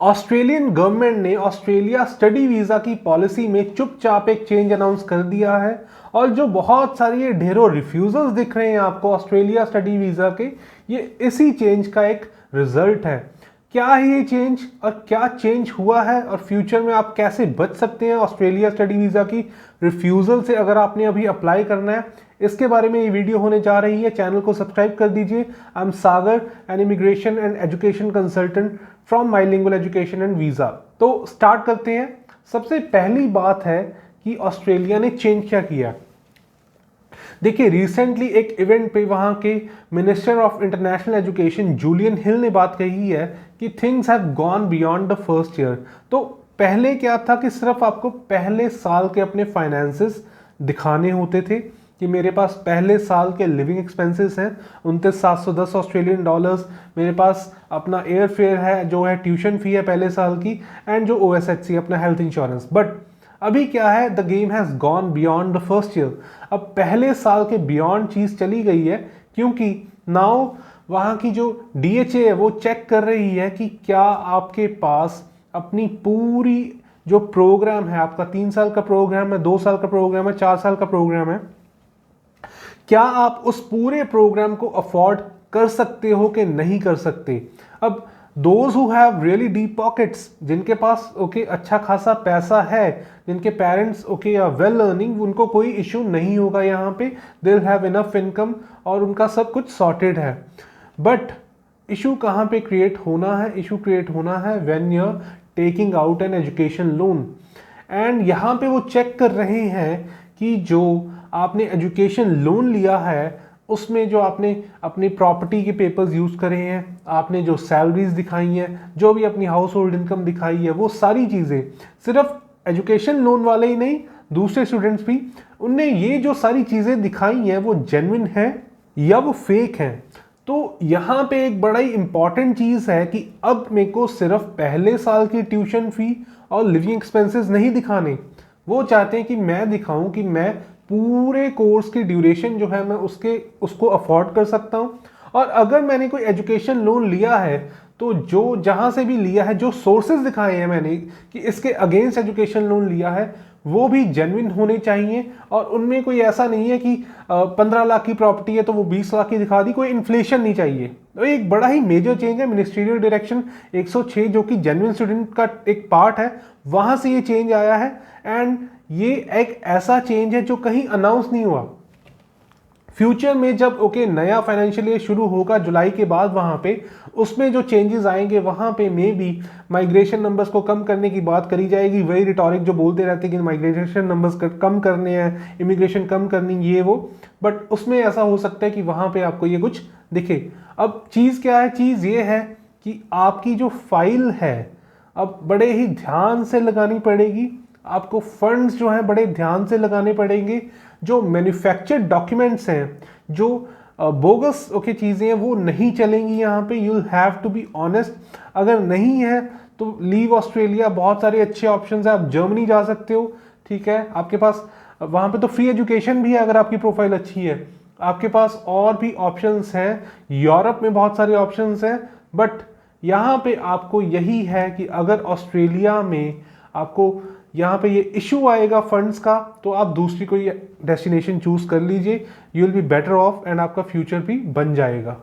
Australian government ने Australia study visa की policy में चुपचाप एक चेंज अनाउंस कर दिया है और जो बहुत सारी ये ढेरों रिफ्यूजल्स दिख रहे हैं आपको ऑस्ट्रेलिया स्टडी वीज़ा के, ये इसी चेंज का एक रिजल्ट है। क्या है ये चेंज और क्या चेंज हुआ है और फ्यूचर में आप कैसे बच सकते हैं ऑस्ट्रेलिया स्टडी वीज़ा की रिफ्यूज़ल से अगर आपने अभी अप्लाई करना है, इसके बारे में ये वीडियो होने जा रही है। चैनल को सब्सक्राइब कर दीजिए। I am Sagar, an immigration and education consultant from Mylingual education and visa. तो स्टार्ट करते हैं। सबसे पहली बात है कि ऑस्ट्रेलिया ने चेंज क्या किया। देखिए, रिसेंटली एक इवेंट पे वहाँ के minister of international education Julian Hill ने बात कही है कि things have gone beyond the first year. तो पहले क्या था कि सिर्फ आपको पहले साल के अपने फाइनेंसेस दिखाने होते थे कि मेरे पास पहले साल के लिविंग एक्सपेंसेस हैं 29,710 ऑस्ट्रेलियन डॉलर्स, मेरे पास अपना एयर फेयर है जो है ट्यूशन फी है पहले साल की, एंड जो OSHC अपना हेल्थ इंश्योरेंस। बट अभी क्या है, the game has gone beyond the first year. अब पहले साल के बियॉन्ड चीज़ चली गई है, क्योंकि नाउ वहाँ की जो DHA है वो चेक कर रही है कि क्या आपके पास अपनी पूरी जो प्रोग्राम है, आपका 3 साल का प्रोग्राम है, 2 साल का प्रोग्राम है, 4 साल का प्रोग्राम है, क्या आप उस पूरे प्रोग्राम को अफोर्ड कर सकते हो कि नहीं कर सकते। अब those who have really deep pockets, जिनके पास अच्छा खासा पैसा है, जिनके पेरेंट्स वेल अर्निंग, उनको कोई इशू नहीं होगा यहाँ पे। They will have enough income और उनका सब कुछ सॉर्टेड है। बट इशू कहाँ पे क्रिएट होना है? इशू क्रिएट होना है when you are taking out an education loan. And यहाँ पे वो चेक कर रहे हैं कि जो आपने एजुकेशन लोन लिया है उसमें जो आपने अपनी प्रॉपर्टी के पेपर्स यूज़ करे हैं, आपने जो सैलरीज दिखाई हैं, जो भी अपनी हाउस होल्ड इनकम दिखाई है, वो सारी चीज़ें, सिर्फ एजुकेशन लोन वाले ही नहीं, दूसरे स्टूडेंट्स भी, उनने ये जो सारी चीज़ें दिखाई हैं वो जेन्युइन है या वो फेक हैं। तो यहाँ पे एक बड़ा ही इंपॉर्टेंट चीज़ है कि अब मेरे को सिर्फ पहले साल की ट्यूशन फी और लिविंग एक्सपेंसेस नहीं दिखाने। वो चाहते हैं कि मैं दिखाऊं कि मैं पूरे कोर्स की ड्यूरेशन जो है मैं उसको अफोर्ड कर सकता हूं। और अगर मैंने कोई एजुकेशन लोन लिया है तो जो जहां से भी लिया है, जो सोर्सेज दिखाए हैं मैंने कि इसके अगेंस्ट एजुकेशन लोन लिया है, वो भी जेन्युइन होने चाहिए। और उनमें कोई ऐसा नहीं है कि 15 लाख की प्रॉपर्टी है तो वो 20 लाख की दिखा दी, कोई इन्फ्लेशन नहीं चाहिए। तो एक बड़ा ही मेजर चेंज है। मिनिस्ट्रियल डायरेक्शन 106 जो कि जेन्युइन स्टूडेंट का एक पार्ट है, वहां से ये चेंज आया है। एंड ये एक ऐसा चेंज है जो कहीं अनाउंस नहीं हुआ। फ्यूचर में जब नया फाइनेंशियल ईयर शुरू होगा जुलाई के बाद, वहां पे उसमें जो चेंजेस आएंगे वहां पे मे बी माइग्रेशन नंबर्स को कम करने की बात करी जाएगी। वही रिटॉरिक जो बोलते रहते हैं कि माइग्रेशन नंबर्स कम करने हैं, इमिग्रेशन कम करनी, ये वो। बट उसमें ऐसा हो सकता है कि वहां पे आपको ये कुछ दिखे। अब चीज़ क्या है? चीज़ ये है कि आपकी जो फाइल है अब बड़े ही ध्यान से लगानी पड़ेगी। आपको फंड्स जो हैं बड़े ध्यान से लगाने पड़ेंगे। जो मैन्युफैक्चर्ड डॉक्यूमेंट्स हैं, जो बोगस चीज़ें हैं, वो नहीं चलेंगी यहाँ पे। You have to be honest. अगर नहीं है तो लीव ऑस्ट्रेलिया, बहुत सारे अच्छे ऑप्शंस हैं। आप जर्मनी जा सकते हो, ठीक है, आपके पास वहाँ पे तो फ्री एजुकेशन भी है अगर आपकी प्रोफाइल अच्छी है। आपके पास और भी ऑप्शंस हैं, यूरोप में बहुत सारे ऑप्शंस हैं। बट यहाँ पे आपको यही है कि अगर ऑस्ट्रेलिया में आपको यहाँ पे ये इशू आएगा फंड्स का, तो आप दूसरी कोई डेस्टिनेशन चूज कर लीजिए। You will be better of and आपका फ्यूचर भी बन जाएगा।